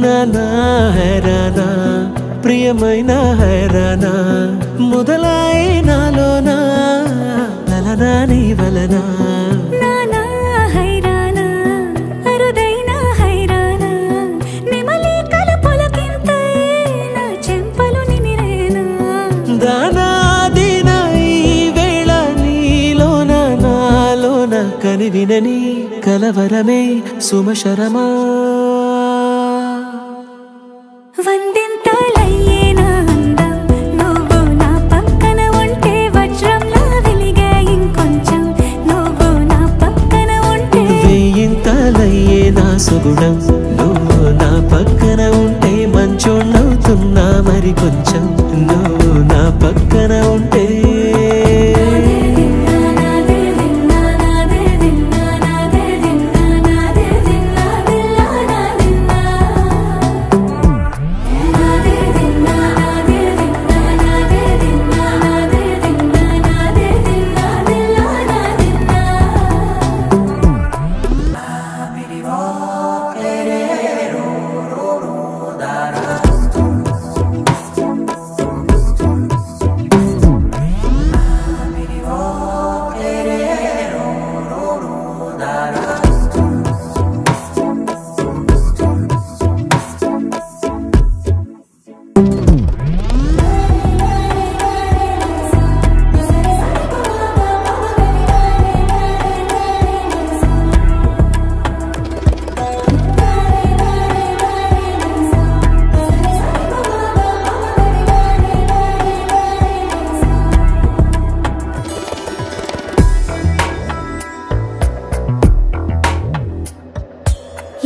నానా హైరానా ప్రియమైన హైరానా మొదలై నాలోనా లలనా నీ వలనా నానా హైరానా అరుదైన హైరానా నిమలి కలపులకింతై నా చెంపలు నిమిరేనా దానాదిన ఈ వేళ నీలోన నాలోన కనివినని కలవరమే సుమశరమా వందింతలయ్యేనా అందం నువ్వు నా పక్కన ఉంటే వజ్రంలా వెలిగే ఇంకొంచెం నువ్వు నా పక్కన ఉంటే వెయ్యింతలయ్యే నా సుగుణం నువ్వు నా పక్కన ఉంటే మంచోణ్ణవుతున్నా మరి కొంచెం నువ్వు నా పక్కన ఉంటే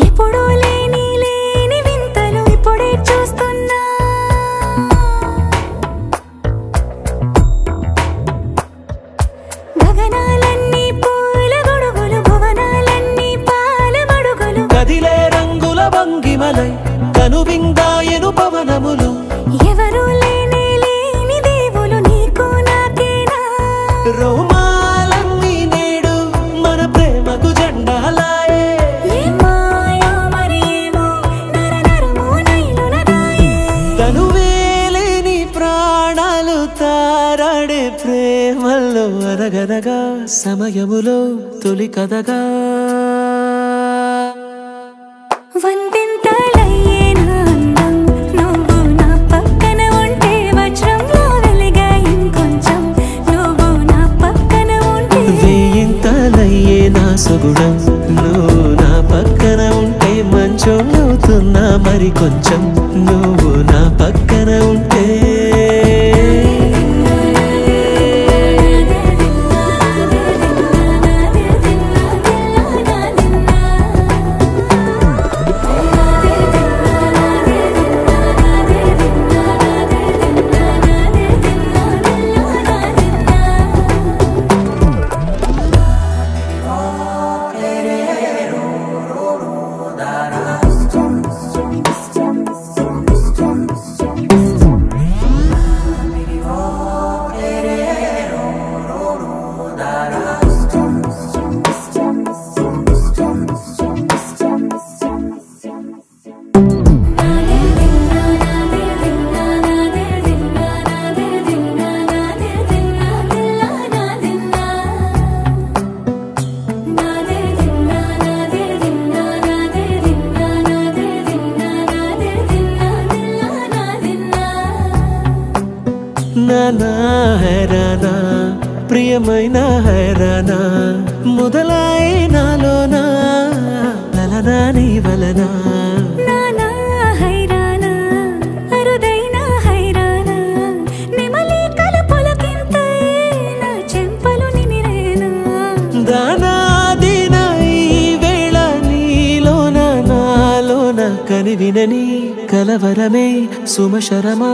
ఎప్పుడూ లేని వింతలు ఇప్పుడే చూస్తున్నా గగనాలన్నీ పూల గొడుగులు భువనాలన్నీ పాల మడుగులు కదిలే రంగుల భంగిమలై కనువిందాయను పవనములు ఎవరూ లేని దేవులు నీకు నాకేనా రోమాలన్నీ నేడు మన ప్రేమకు జెండాలాయే తనువేలేని ప్రాణాలు తారాడే ప్రేమల్లో అనగనగా సమయములో తొలి కథగా వందింతలయ్యేనా అందం నువ్వు నా పక్కన ఉంటే వజ్రంలా వెలిగే ఇంకొంచెం నువ్వు నా పక్కన ఉంటే వెయ్యింతలయ్యే నా సుగుణం నువ్వు నా పక్కన ఉంటే మంచోణ్ణవుతున్నా మరి కొంచెం నువ్వు నా పక్కన ఉంటే నానా హైరానా ప్రియమైన హైరానా మొదలై నాలోనా లలనా నీ వలనా నానా హైరానా అరుదైన హైరానా నిమలి కలపులకింతై నా వినని కలవరమే సుమశరమా